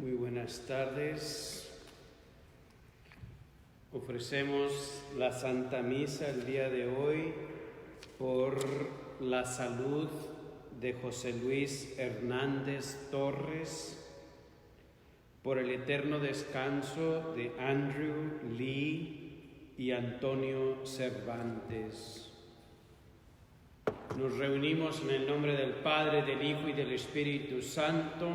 Muy buenas tardes. Ofrecemos la Santa Misa el día de hoy por la salud de José Luis Hernández Torres, por el eterno descanso de Andrew Lee y Antonio Cervantes. Nos reunimos en el nombre del Padre, del Hijo y del Espíritu Santo.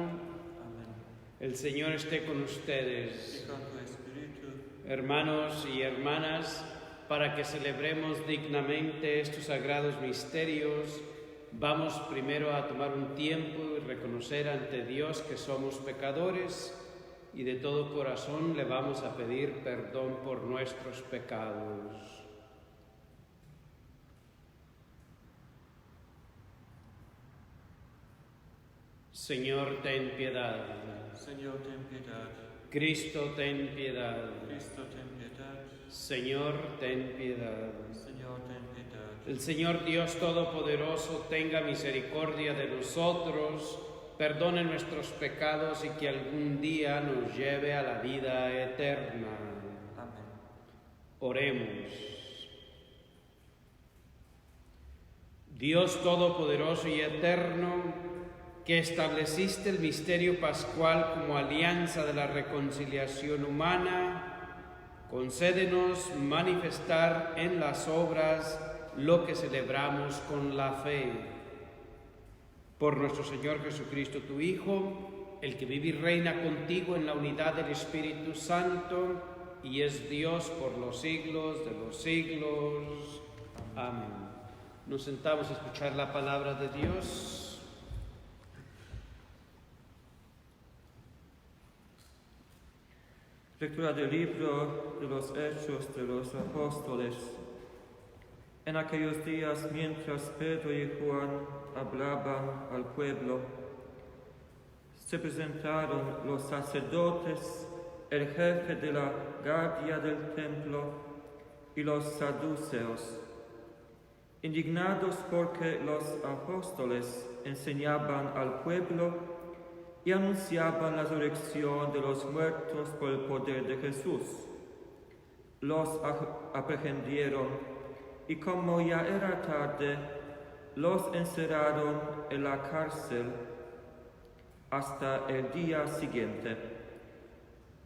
El Señor esté con ustedes. Y con tu espíritu. Hermanos y hermanas, para que celebremos dignamente estos sagrados misterios, vamos primero a tomar un tiempo y reconocer ante Dios que somos pecadores y de todo corazón le vamos a pedir perdón por nuestros pecados. Señor, ten piedad. Señor, ten piedad. Cristo, ten piedad. Cristo, ten piedad. Señor, ten piedad. Señor, ten piedad. El Señor Dios Todopoderoso tenga misericordia de nosotros, perdone nuestros pecados y que algún día nos lleve a la vida eterna. Amén. Oremos. Dios Todopoderoso y Eterno, que estableciste el misterio pascual como alianza de la reconciliación humana, concédenos manifestar en las obras lo que celebramos con la fe. Por nuestro Señor Jesucristo, tu Hijo, el que vive y reina contigo en la unidad del Espíritu Santo, y es Dios por los siglos de los siglos. Amén. Nos sentamos a escuchar la palabra de Dios. Lectura del libro de los Hechos de los Apóstoles. En aquellos días, mientras Pedro y Juan hablaban al pueblo, se presentaron los sacerdotes, el jefe de la guardia del templo y los saduceos, indignados porque los apóstoles enseñaban al pueblo y anunciaban la resurrección de los muertos por el poder de Jesús. Los aprehendieron y como ya era tarde, los encerraron en la cárcel hasta el día siguiente.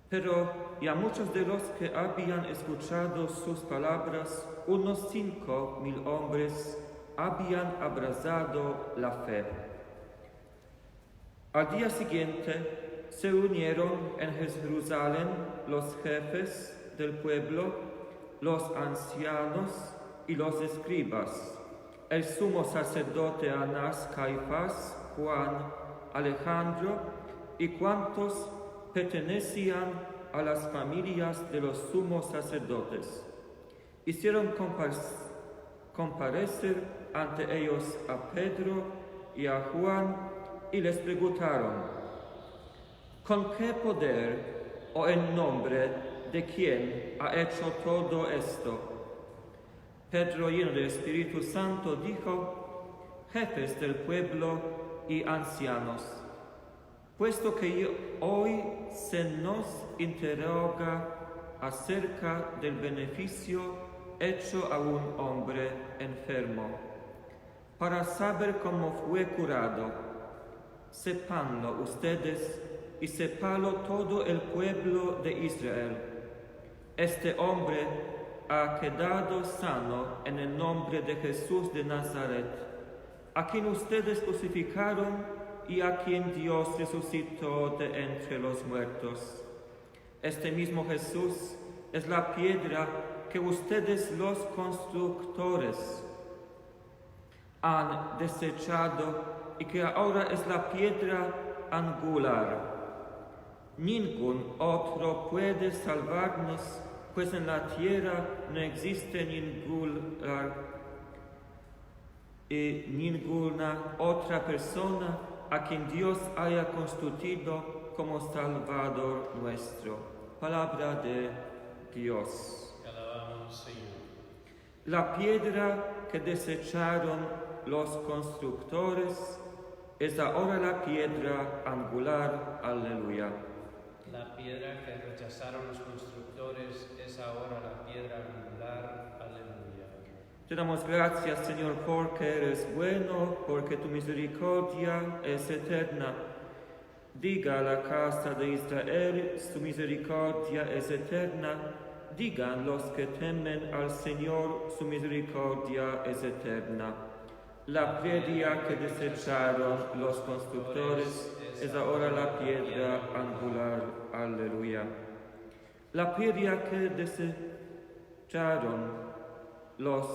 Pero ya muchos de los que habían escuchado sus palabras, unos 5,000 hombres, habían abrazado la fe. Al día siguiente se unieron en Jerusalén los jefes del pueblo, los ancianos y los escribas, el sumo sacerdote Anás, Caifás, Juan, Alejandro y cuantos pertenecían a las familias de los sumos sacerdotes. Hicieron comparecer ante ellos a Pedro y a Juan y les preguntaron: ¿con qué poder o en nombre de quién ha hecho todo esto? Pedro, lleno del Espíritu Santo, dijo: jefes del pueblo y ancianos, puesto que hoy se nos interroga acerca del beneficio hecho a un hombre enfermo, para saber cómo fue curado, sépanlo ustedes y sépalo todo el pueblo de Israel. Este hombre ha quedado sano en el nombre de Jesús de Nazaret, a quien ustedes crucificaron y a quien Dios resucitó de entre los muertos. Este mismo Jesús es la piedra que ustedes los constructores han desechado y que ahora es la piedra angular. Ningún otro puede salvarnos, pues en la tierra no existe ninguna otra persona a quien Dios haya constituido como Salvador nuestro. Palabra de Dios. Te alabamos, Señor. La piedra que desecharon los constructores es ahora la piedra angular. Aleluya. La piedra que rechazaron los constructores es ahora la piedra angular. Aleluya. Te damos gracias, Señor, porque eres bueno, porque tu misericordia es eterna. Diga la casa de Israel, su misericordia es eterna. Digan los que temen al Señor, su misericordia es eterna. La piedra que desecharon los constructores es ahora la piedra angular. Aleluya. La piedra que desecharon los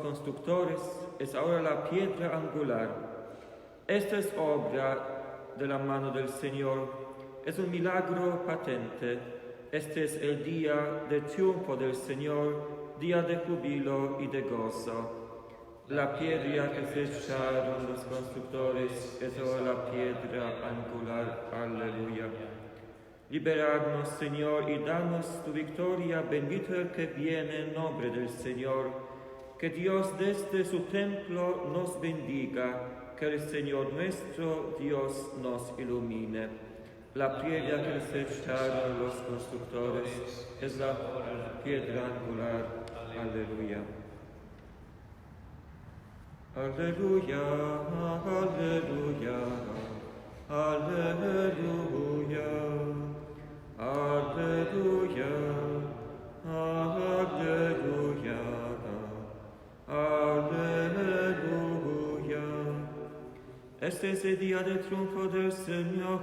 constructores es ahora la piedra angular. Esta es obra de la mano del Señor, es un milagro patente. Este es el día de triunfo del Señor, día de júbilo y de gozo. La piedra que desecharon los constructores es ahora la piedra angular. Aleluya. Liberadnos, Señor, y danos tu victoria. Bendito el que viene en nombre del Señor. Que Dios desde su templo nos bendiga. Que el Señor nuestro Dios nos ilumine. La piedra que desecharon los constructores es la piedra angular. Aleluya. Aleluya, aleluya, aleluya, aleluya, aleluya, aleluya. Este es el día de triunfo del Señor,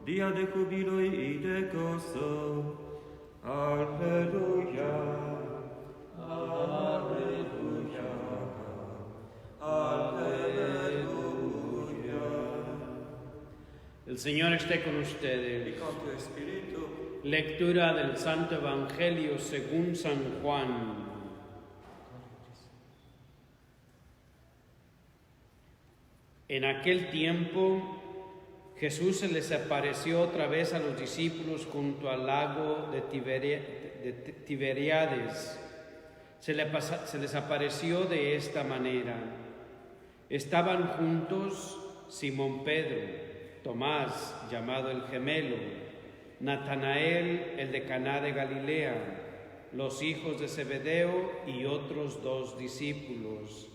día de júbilo y de gozo. Aleluya, aleluya. Aleluya. El Señor esté con ustedes. Y con tu espíritu. Lectura del Santo Evangelio según San Juan. En aquel tiempo, Jesús se les apareció otra vez a los discípulos junto al lago de Tiberíades. Se les apareció de esta manera. Estaban juntos Simón Pedro, Tomás, llamado el gemelo, Natanael, el de Caná de Galilea, los hijos de Zebedeo y otros 2 discípulos.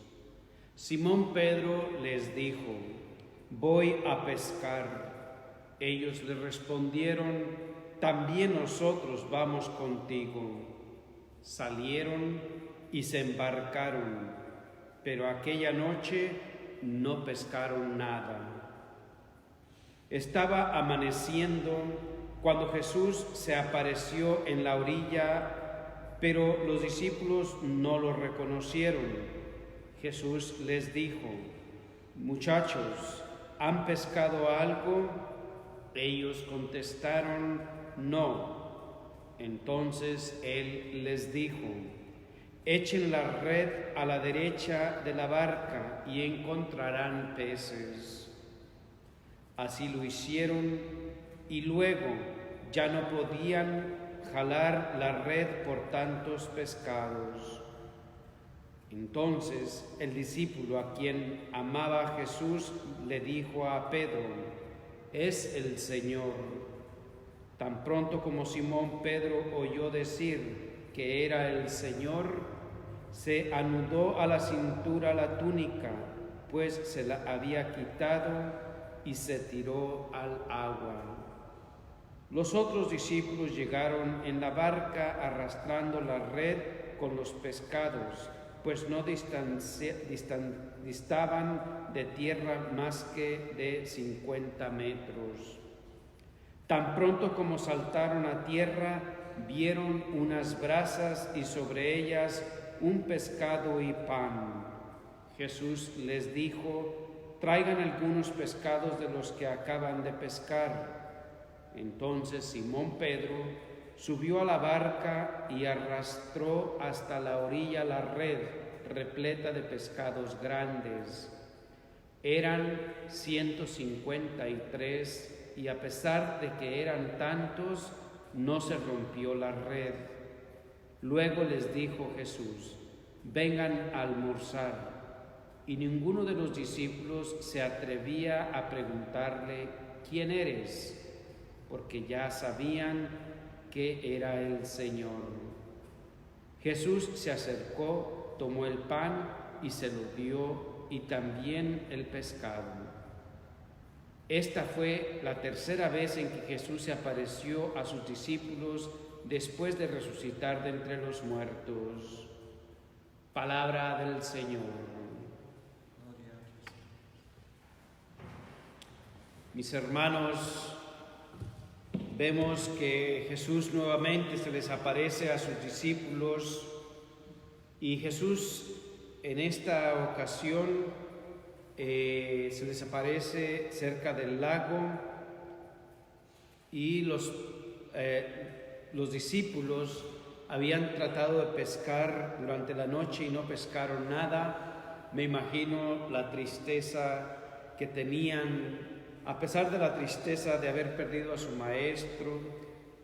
Simón Pedro les dijo: voy a pescar. Ellos le respondieron: también nosotros vamos contigo. Salieron y se embarcaron, pero aquella noche no pescaron nada. Estaba amaneciendo cuando Jesús se apareció en la orilla, pero los discípulos no lo reconocieron. Jesús les dijo: muchachos, ¿han pescado algo? Ellos contestaron: no. Entonces él les dijo: echen la red a la derecha de la barca y encontrarán peces. Así lo hicieron y luego ya no podían jalar la red por tantos pescados. Entonces el discípulo a quien amaba Jesús le dijo a Pedro: es el Señor. Tan pronto como Simón Pedro oyó decir que era el Señor, se anudó a la cintura la túnica, pues se la había quitado, y se tiró al agua. Los otros discípulos llegaron en la barca arrastrando la red con los pescados, pues no distaban de tierra más que de 50 metros. Tan pronto como saltaron a tierra, vieron unas brasas y sobre ellas un pescado y pan. Jesús les dijo: traigan algunos pescados de los que acaban de pescar. Entonces Simón Pedro subió a la barca y arrastró hasta la orilla la red repleta de pescados grandes. Eran 153 y a pesar de que eran tantos, no se rompió la red. Luego les dijo Jesús: vengan a almorzar. Y ninguno de los discípulos se atrevía a preguntarle: ¿quién eres?, porque ya sabían que era el Señor. Jesús se acercó, tomó el pan y se lo dio, y también el pescado. Esta fue la tercera vez en que Jesús se apareció a sus discípulos después de resucitar de entre los muertos. Palabra del Señor. Mis hermanos, vemos que Jesús nuevamente se les aparece a sus discípulos, y Jesús en esta ocasión se les aparece cerca del lago, y los discípulos habían tratado de pescar durante la noche y no pescaron nada. Me imagino la tristeza que tenían, a pesar de la tristeza de haber perdido a su maestro,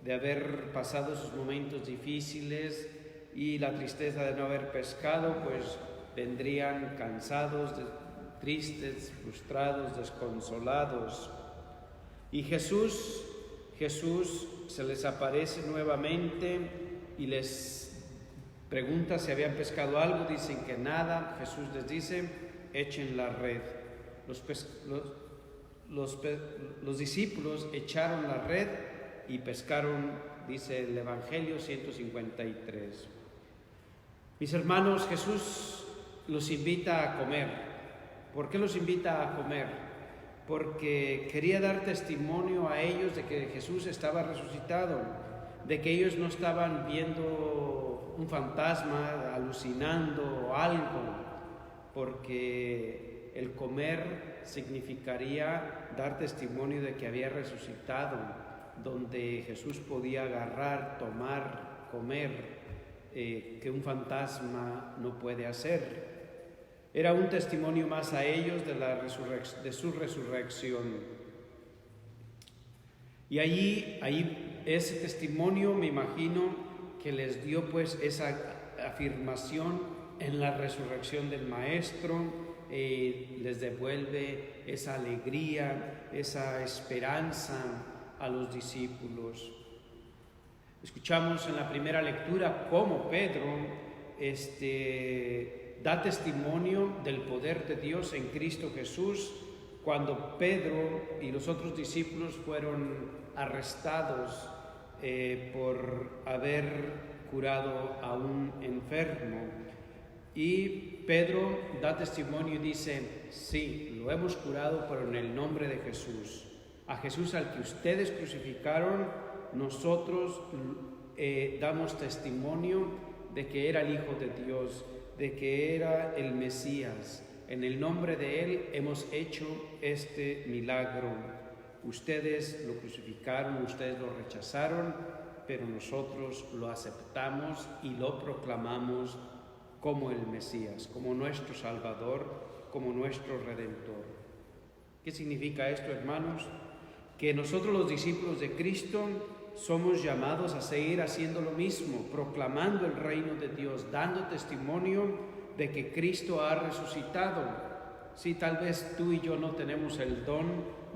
de haber pasado sus momentos difíciles y la tristeza de no haber pescado, pues vendrían cansados, tristes, frustrados, desconsolados. Y Jesús se les aparece nuevamente y les pregunta si habían pescado algo. Dicen que nada. Jesús les dice: echen la red. Los discípulos echaron la red y pescaron, dice el Evangelio, 153. Mis hermanos, Jesús los invita a comer. ¿Por qué los invita a comer? Porque quería dar testimonio a ellos de que Jesús estaba resucitado, de que ellos no estaban viendo un fantasma, alucinando algo, porque el comer significaría dar testimonio de que había resucitado, donde Jesús podía agarrar, tomar, comer, que un fantasma no puede hacer. Era un testimonio más a ellos de su resurrección. Y ahí ese testimonio, me imagino, que les dio pues esa afirmación en la resurrección del Maestro, les devuelve esa alegría, esa esperanza a los discípulos. Escuchamos en la primera lectura cómo Pedro da testimonio del poder de Dios en Cristo Jesús, cuando Pedro y los otros discípulos fueron arrestados por haber curado a un enfermo. Y Pedro da testimonio y dice: sí, lo hemos curado, pero en el nombre de Jesús. A Jesús al que ustedes crucificaron, nosotros damos testimonio de que era el Hijo de Dios, de que era el Mesías. En el nombre de Él hemos hecho este milagro. Ustedes lo crucificaron, ustedes lo rechazaron, pero nosotros lo aceptamos y lo proclamamos como el Mesías, como nuestro Salvador, como nuestro Redentor. ¿Qué significa esto, hermanos? Que nosotros, los discípulos de Cristo, somos llamados a seguir haciendo lo mismo, proclamando el reino de Dios, dando testimonio de que Cristo ha resucitado. Sí, tal vez tú y yo no tenemos el don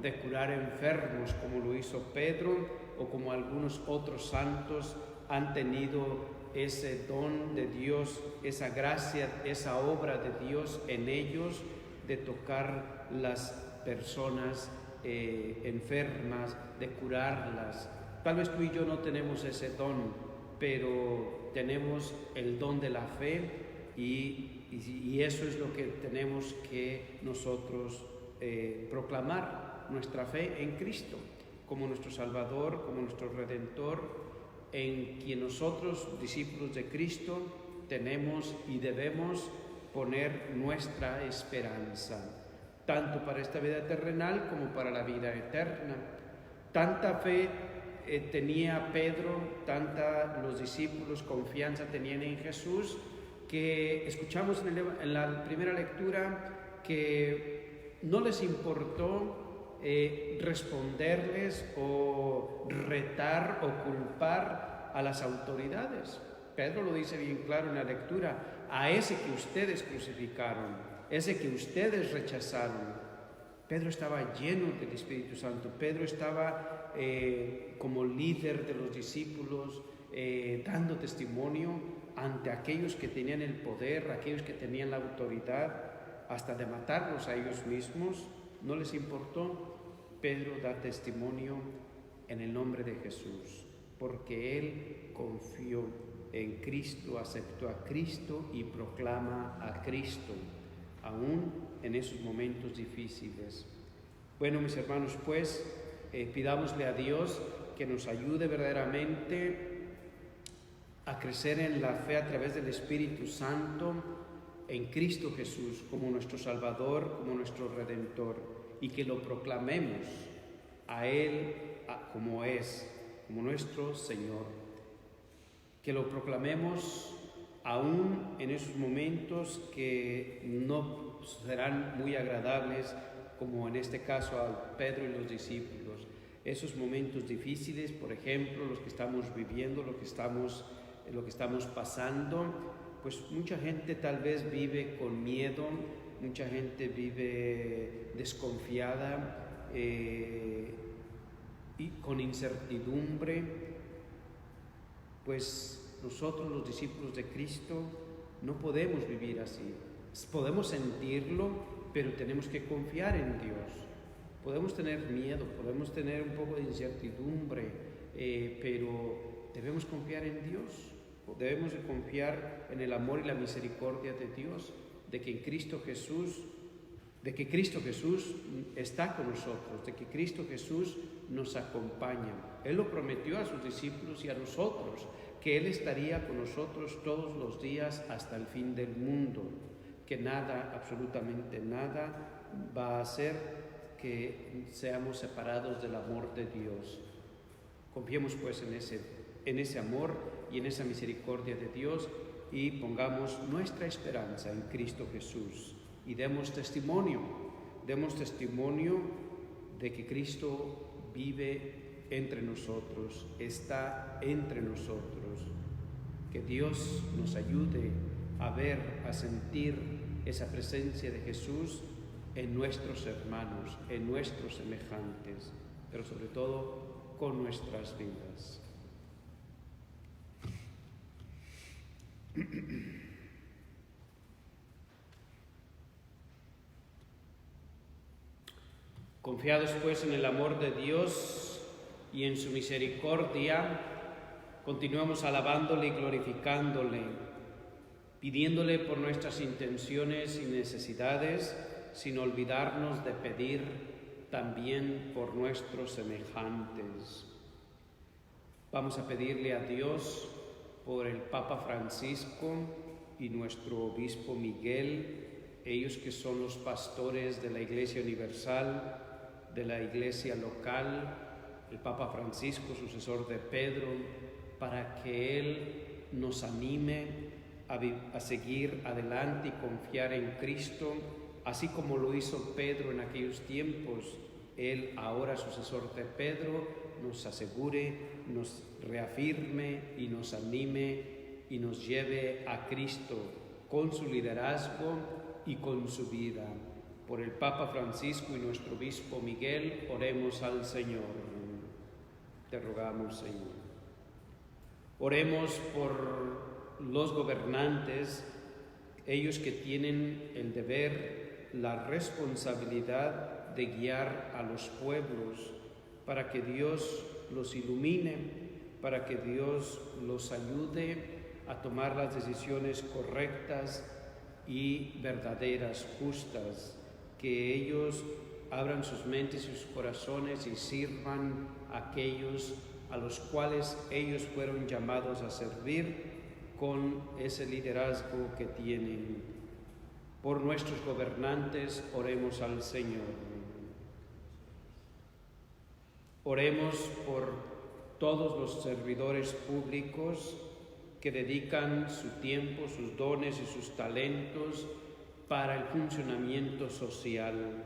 de curar enfermos como lo hizo Pedro o como algunos otros santos han tenido ese don de Dios, esa gracia, esa obra de Dios en ellos de tocar las personas enfermas, de curarlas. Tal vez tú y yo no tenemos ese don, pero tenemos el don de la fe y eso es lo que tenemos que nosotros proclamar, nuestra fe en Cristo, como nuestro Salvador, como nuestro Redentor, en quien nosotros, discípulos de Cristo, tenemos y debemos poner nuestra esperanza, tanto para esta vida terrenal como para la vida eterna. Tanta fe tenía Pedro, tanta los discípulos confianza tenían en Jesús, que escuchamos en la primera lectura que no les importó responderles o retar o culpar a las autoridades. Pedro lo dice bien claro en la lectura: a ese que ustedes crucificaron, ese que ustedes rechazaron. Pedro estaba lleno del Espíritu Santo. Pedro estaba como líder de los discípulos, dando testimonio ante aquellos que tenían el poder, aquellos que tenían la autoridad, hasta de matarlos a ellos mismos. No les importó. Pedro da testimonio en el nombre de Jesús, porque él confió en Cristo, aceptó a Cristo y proclama a Cristo, aún en esos momentos difíciles. Bueno, mis hermanos, pues pidámosle a Dios que nos ayude verdaderamente a crecer en la fe a través del Espíritu Santo en Cristo Jesús como nuestro Salvador, como nuestro Redentor, y que lo proclamemos a Él como es, como nuestro Señor. Que lo proclamemos aún en esos momentos que no serán muy agradables, como en este caso a Pedro y los discípulos. Esos momentos difíciles, por ejemplo, los que estamos viviendo, lo que estamos pasando, pues mucha gente tal vez vive con miedo, mucha gente vive desconfiada y con incertidumbre. Pues nosotros, los discípulos de Cristo, no podemos vivir así. Podemos sentirlo, pero tenemos que confiar en Dios. Podemos tener miedo, podemos tener un poco de incertidumbre, pero debemos confiar en Dios. Debemos de confiar en el amor y la misericordia de Dios, de que Cristo Jesús está con nosotros, de que Cristo Jesús nos acompaña. Él lo prometió a sus discípulos y a nosotros, que Él estaría con nosotros todos los días hasta el fin del mundo, que nada, absolutamente nada, va a hacer que seamos separados del amor de Dios. Confiemos pues en ese amor y en esa misericordia de Dios y pongamos nuestra esperanza en Cristo Jesús y demos testimonio de que Cristo vive entre nosotros, está entre nosotros. Que Dios nos ayude a ver, a sentir esa presencia de Jesús en nuestros hermanos, en nuestros semejantes, pero sobre todo con nuestras vidas. Confiados pues en el amor de Dios y en su misericordia, continuamos alabándole y glorificándole, pidiéndole por nuestras intenciones y necesidades, sin olvidarnos de pedir también por nuestros semejantes. Vamos a pedirle a Dios por el Papa Francisco y nuestro Obispo Miguel, ellos que son los pastores de la Iglesia Universal, de la Iglesia local, el Papa Francisco, sucesor de Pedro, para que Él nos anime a seguir adelante y confiar en Cristo, así como lo hizo Pedro en aquellos tiempos. Él, ahora sucesor de Pedro, nos asegure, nos reafirme y nos anime y nos lleve a Cristo con su liderazgo y con su vida. Por el Papa Francisco y nuestro Obispo Miguel, oremos al Señor. Te rogamos, Señor. Oremos por los gobernantes, ellos que tienen el deber, la responsabilidad de guiar a los pueblos, para que Dios los ilumine, para que Dios los ayude a tomar las decisiones correctas y verdaderas, justas, que ellos abran sus mentes y sus corazones y sirvan a aquellos a los cuales ellos fueron llamados a servir con ese liderazgo que tienen. Por nuestros gobernantes, oremos al Señor. Oremos por todos los servidores públicos que dedican su tiempo, sus dones y sus talentos para el funcionamiento social.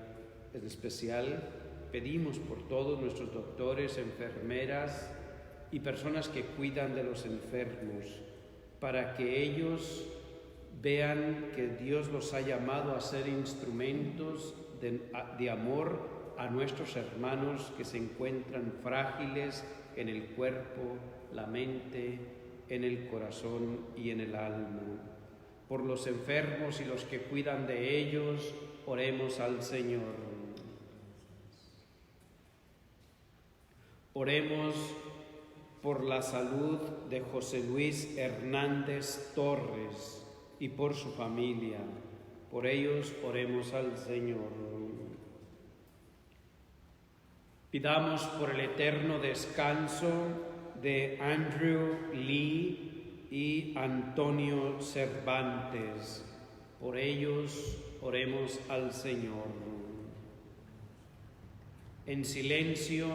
En especial, pedimos por todos nuestros doctores, enfermeras y personas que cuidan de los enfermos, para que ellos vean que Dios los ha llamado a ser instrumentos de amor a nuestros hermanos que se encuentran frágiles en el cuerpo, la mente, en el corazón y en el alma. Por los enfermos y los que cuidan de ellos, oremos al Señor. Oremos por la salud de José Luis Hernández Torres y por su familia. Por ellos oremos al Señor. Pidamos por el eterno descanso de Andrew Lee y Antonio Cervantes. Por ellos oremos al Señor. En silencio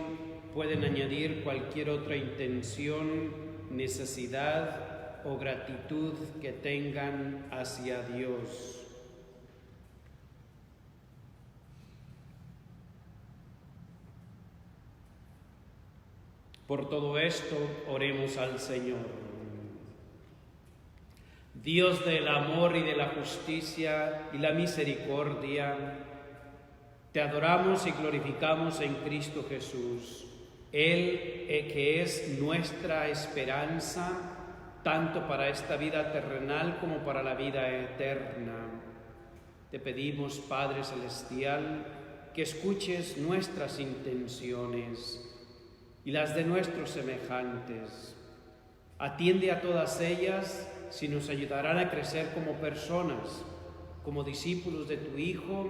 pueden añadir cualquier otra intención, necesidad o gratitud que tengan hacia Dios. Por todo esto, oremos al Señor. Dios del amor y de la justicia y la misericordia, te adoramos y glorificamos en Cristo Jesús, Él que es nuestra esperanza, tanto para esta vida terrenal como para la vida eterna. Te pedimos, Padre Celestial, que escuches nuestras intenciones y las de nuestros semejantes. Atiende a todas ellas si nos ayudarán a crecer como personas, como discípulos de tu Hijo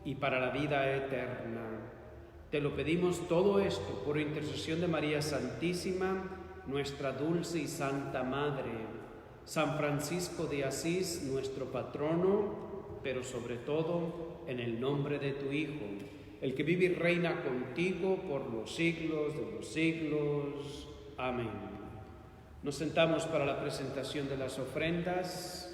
y para la vida eterna. Te lo pedimos todo esto por intercesión de María Santísima, nuestra dulce y santa Madre, San Francisco de Asís, nuestro patrono, pero sobre todo en el nombre de tu Hijo, el que vive y reina contigo por los siglos de los siglos. Amén. Nos sentamos para la presentación de las ofrendas.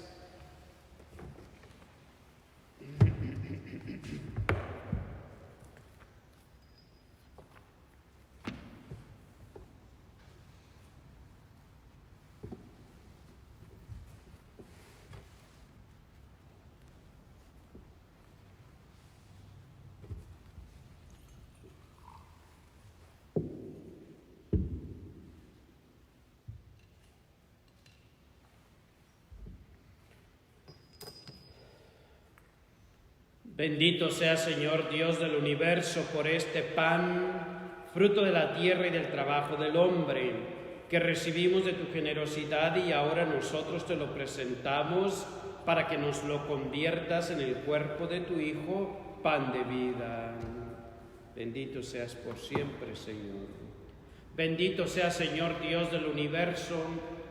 Bendito sea, Señor Dios del universo, por este pan, fruto de la tierra y del trabajo del hombre, que recibimos de tu generosidad y ahora nosotros te lo presentamos para que nos lo conviertas en el cuerpo de tu Hijo, pan de vida. Bendito seas por siempre, Señor. Bendito sea, Señor Dios del universo,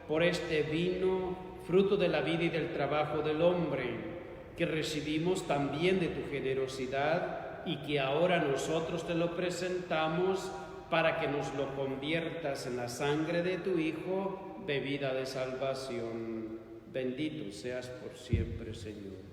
por este vino, fruto de la vida y del trabajo del hombre, que recibimos también de tu generosidad y que ahora nosotros te lo presentamos para que nos lo conviertas en la sangre de tu Hijo, bebida de salvación. Bendito seas por siempre, Señor.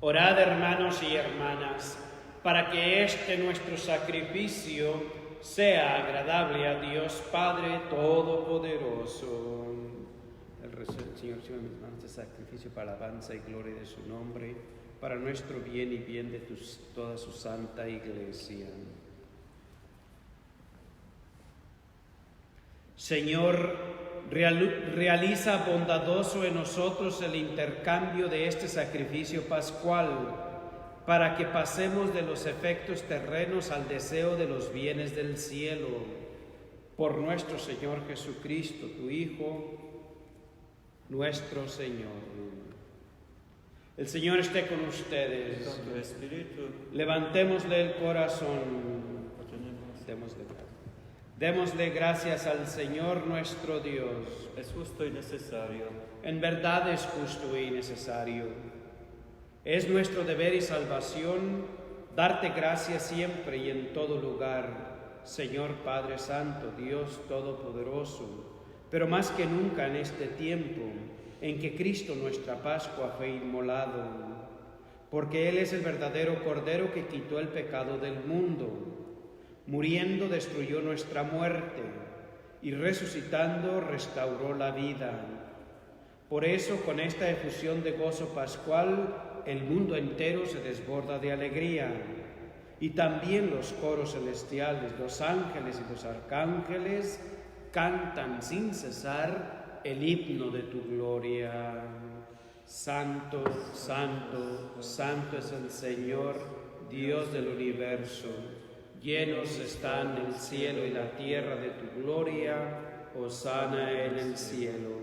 Orad, hermanos y hermanas, para que este nuestro sacrificio sea agradable a Dios Padre Todopoderoso. El Señor reciba mis manos de sacrificio para alabanza y gloria de su nombre, para nuestro bien y bien de toda su santa Iglesia. Señor, realiza bondadoso en nosotros el intercambio de este sacrificio pascual, para que pasemos de los efectos terrenos al deseo de los bienes del cielo. Por nuestro Señor Jesucristo, tu Hijo, nuestro Señor. El Señor esté con ustedes. Con tu espíritu. Levantémosle el corazón. Démosle gracias al Señor nuestro Dios. Es justo y necesario. En verdad es justo y necesario. Es nuestro deber y salvación darte gracias siempre y en todo lugar, Señor Padre Santo, Dios Todopoderoso, pero más que nunca en este tiempo en que Cristo nuestra Pascua fue inmolado, porque Él es el verdadero Cordero que quitó el pecado del mundo. Muriendo destruyó nuestra muerte y resucitando restauró la vida. Por eso, con esta efusión de gozo pascual, el mundo entero se desborda de alegría. Y también los coros celestiales, los ángeles y los arcángeles cantan sin cesar el himno de tu gloria. Santo, santo, santo es el Señor, Dios del universo. Llenos están el cielo y la tierra de tu gloria. Hosana en el cielo.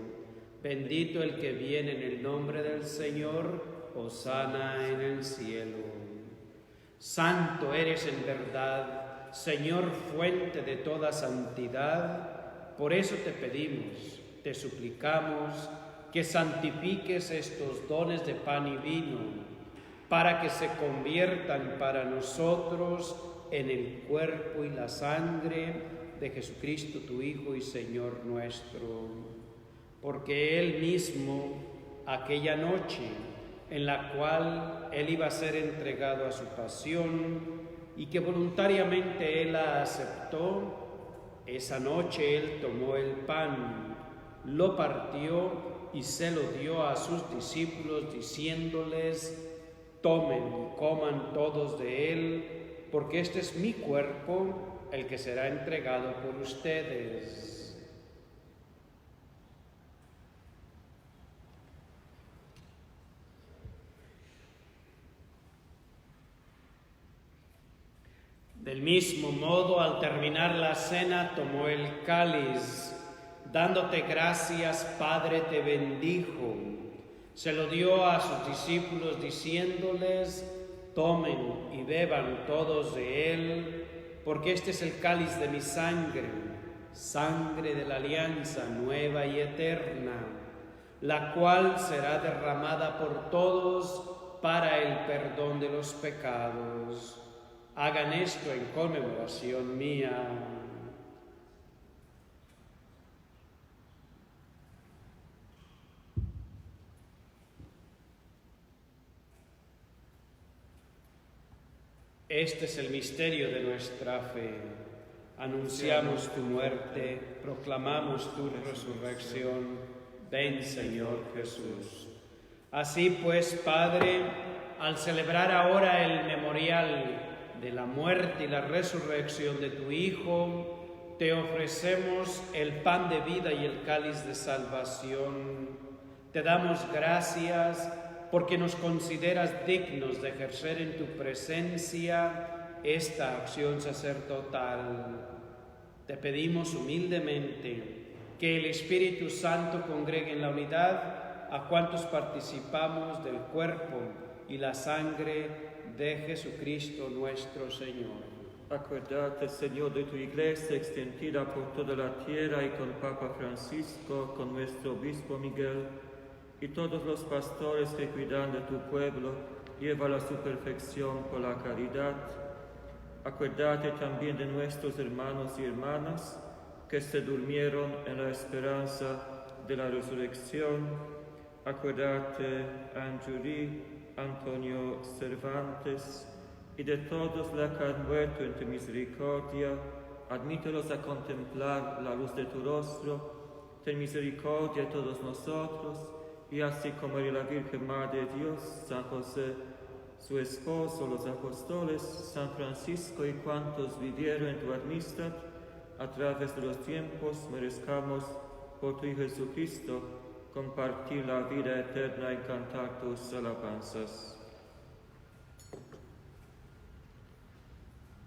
Bendito el que viene en el nombre del Señor. Hosana en el cielo. Santo eres en verdad, Señor, fuente de toda santidad. Por eso te pedimos, te suplicamos, que santifiques estos dones de pan y vino, para que se conviertan para nosotros en el cuerpo y la sangre de Jesucristo, tu Hijo y Señor nuestro. Porque Él mismo, aquella noche en la cual Él iba a ser entregado a su pasión y que voluntariamente Él la aceptó, esa noche Él tomó el pan, lo partió y se lo dio a sus discípulos diciéndoles: tomen y coman todos de él, porque este es mi cuerpo, el que será entregado por ustedes. Del mismo modo, al terminar la cena, tomó el cáliz. Dándote gracias, Padre, te bendijo. Se lo dio a sus discípulos diciéndoles: tomen y beban todos de él, porque este es el cáliz de mi sangre, sangre de la alianza nueva y eterna, la cual será derramada por todos para el perdón de los pecados. Hagan esto en conmemoración mía. Este es el misterio de nuestra fe. Anunciamos tu muerte, proclamamos tu resurrección. Ven, Señor Jesús. Así pues, Padre, al celebrar ahora el memorial de la muerte y la resurrección de tu Hijo, te ofrecemos el pan de vida y el cáliz de salvación. Te damos gracias porque nos consideras dignos de ejercer en tu presencia esta acción sacerdotal. Te pedimos humildemente que el Espíritu Santo congregue en la unidad a cuantos participamos del cuerpo y la sangre de Jesucristo nuestro Señor. Acuérdate, Señor, de tu iglesia extendida por toda la tierra y con Papa Francisco, con nuestro obispo Miguel y todos los pastores que cuidan de tu pueblo, llévala a su perfección por la caridad. Acuérdate también de nuestros hermanos y hermanas que se durmieron en la esperanza de la resurrección. Acuérdate, Anjuri, Antonio Cervantes, y de todos los que han muerto en tu misericordia, admítelos a contemplar la luz de tu rostro. Ten misericordia de todos nosotros, y así como María la Virgen Madre de Dios, San José, su esposo, los apóstoles, San Francisco y cuantos vivieron en tu amistad, a través de los tiempos merezcamos por tu Hijo Jesucristo compartir la vida eterna y cantar tus alabanzas.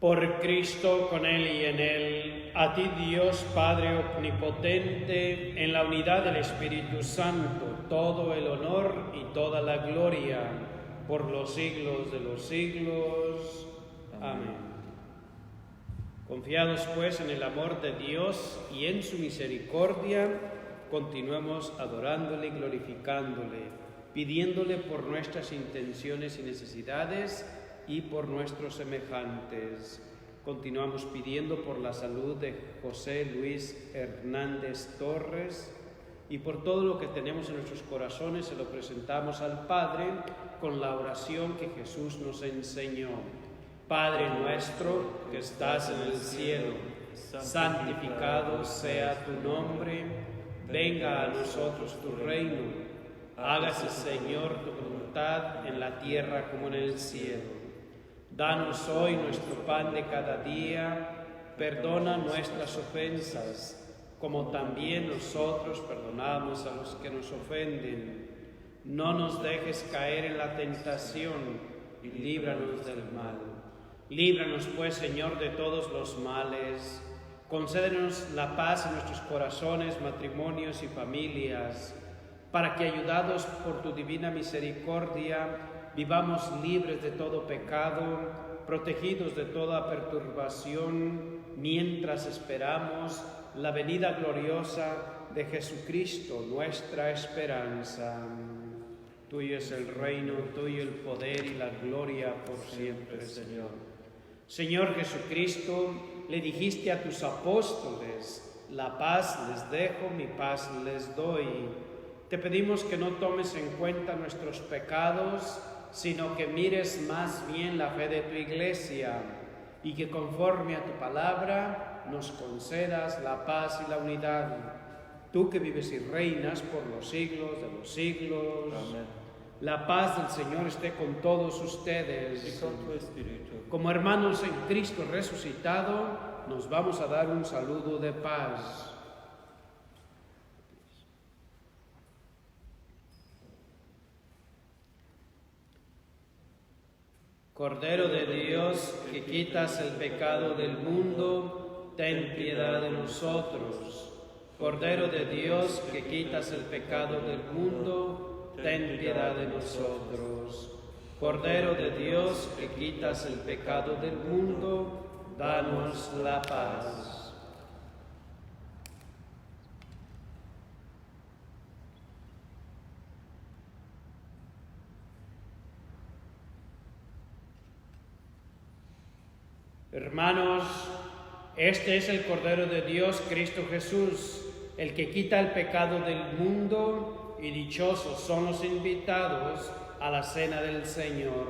Por Cristo, con Él y en Él, a ti Dios Padre Omnipotente, en la unidad del Espíritu Santo, todo el honor y toda la gloria, por los siglos de los siglos. Amén. Confiados pues en el amor de Dios y en su misericordia, continuemos adorándole y glorificándole, pidiéndole por nuestras intenciones y necesidades y por nuestros semejantes. Continuamos pidiendo por la salud de José Luis Hernández Torres y por todo lo que tenemos en nuestros corazones se lo presentamos al Padre con la oración que Jesús nos enseñó. Padre nuestro que estás en el cielo, santificado sea tu nombre, venga a nosotros tu reino, hágase Señor tu voluntad en la tierra como en el cielo. Danos hoy nuestro pan de cada día, perdona nuestras ofensas, como también nosotros perdonamos a los que nos ofenden. No nos dejes caer en la tentación y líbranos del mal. Líbranos, pues, Señor, de todos los males. Concédenos la paz en nuestros corazones, matrimonios y familias, para que, ayudados por tu divina misericordia, vivamos libres de todo pecado, protegidos de toda perturbación, mientras esperamos la venida gloriosa de Jesucristo, nuestra esperanza. Tuyo es el reino, tuyo el poder y la gloria por siempre, Señor. Señor Jesucristo, le dijiste a tus apóstoles, la paz les dejo, mi paz les doy. Te pedimos que no tomes en cuenta nuestros pecados, sino que mires más bien la fe de tu Iglesia y que conforme a tu palabra nos concedas la paz y la unidad. Tú que vives y reinas por los siglos de los siglos. Amén. La paz del Señor esté con todos ustedes. Y con tu espíritu. Como hermanos en Cristo resucitado, nos vamos a dar un saludo de paz. Cordero de Dios, que quitas el pecado del mundo, ten piedad de nosotros. Cordero de Dios, que quitas el pecado del mundo, ten piedad de nosotros. Cordero de Dios, que quitas el pecado del mundo, danos la paz. Hermanos, este es el Cordero de Dios, Cristo Jesús, el que quita el pecado del mundo, y dichosos son los invitados a la cena del Señor.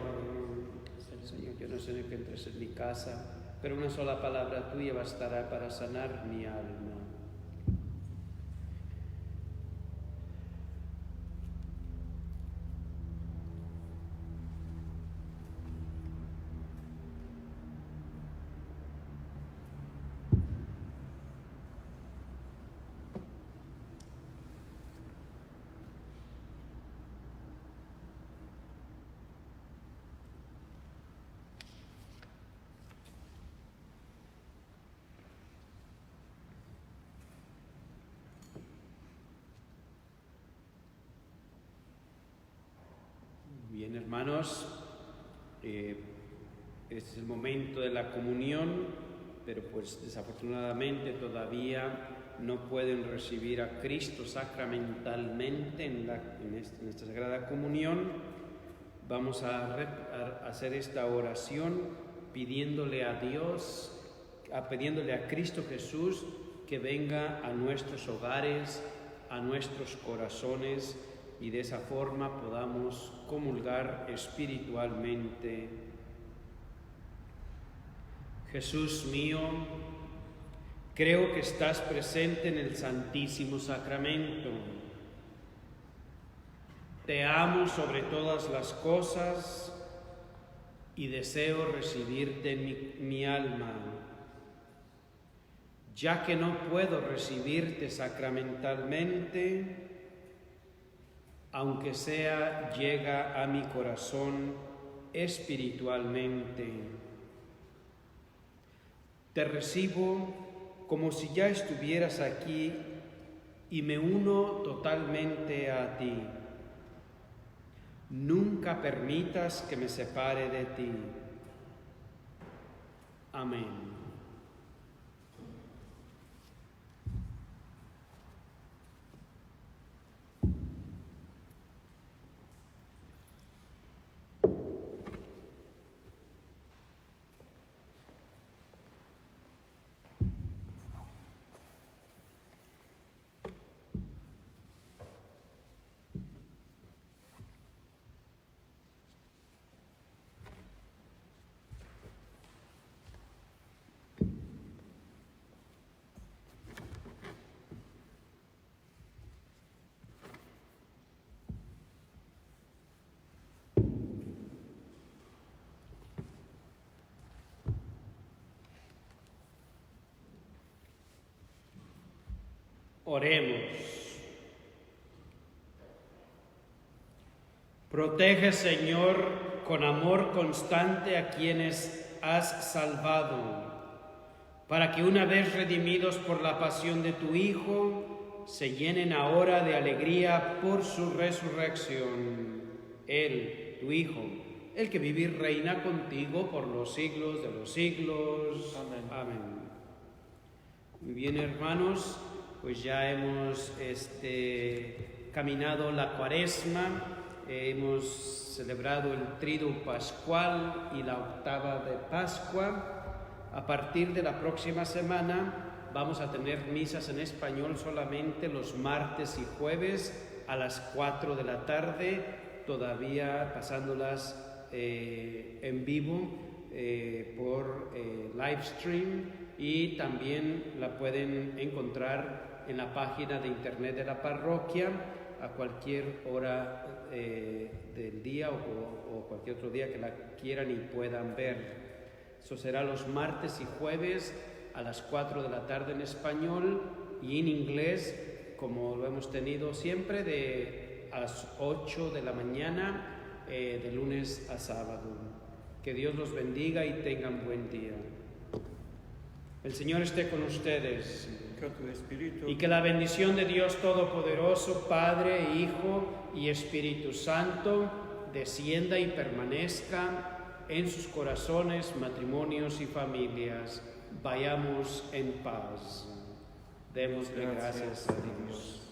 Señor, yo no sé que entres en mi casa, pero una sola palabra tuya bastará para sanar mi alma. Bien, hermanos, es el momento de la comunión, pero pues desafortunadamente todavía no pueden recibir a Cristo sacramentalmente en esta Sagrada Comunión. Vamos a hacer esta oración pidiéndole a Dios, pidiéndole a Cristo Jesús que venga a nuestros hogares, a nuestros corazones, y de esa forma podamos comulgar espiritualmente. Jesús mío, creo que estás presente en el Santísimo Sacramento. Te amo sobre todas las cosas y deseo recibirte en mi alma. Ya que no puedo recibirte sacramentalmente, aunque sea, llega a mi corazón espiritualmente. Te recibo como si ya estuvieras aquí y me uno totalmente a ti. Nunca permitas que me separe de ti. Amén. Oremos. Protege, Señor, con amor constante a quienes has salvado, para que una vez redimidos por la pasión de tu Hijo, se llenen ahora de alegría por su resurrección. Él, tu Hijo, el que vive y reina contigo por los siglos de los siglos. Amén. Amén. Muy bien, hermanos, pues ya hemos caminado la Cuaresma. Hemos celebrado el Triduo Pascual y la octava de Pascua. A partir de la próxima semana vamos a tener misas en español solamente los martes y jueves a las 4 de la tarde, todavía pasándolas en vivo por live stream, y también la pueden encontrar en la página de internet de la parroquia a cualquier hora del día o cualquier otro día que la quieran y puedan ver. Eso será los martes y jueves a las 4 de la tarde en español, y en inglés, como lo hemos tenido siempre, a las 8 de la mañana, de lunes a sábado. Que Dios los bendiga y tengan buen día. El Señor esté con ustedes. Con tu espíritu. Y que la bendición de Dios Todopoderoso, Padre, Hijo y Espíritu Santo, descienda y permanezca en sus corazones, matrimonios y familias. Vayamos en paz. Démosle gracias a Dios.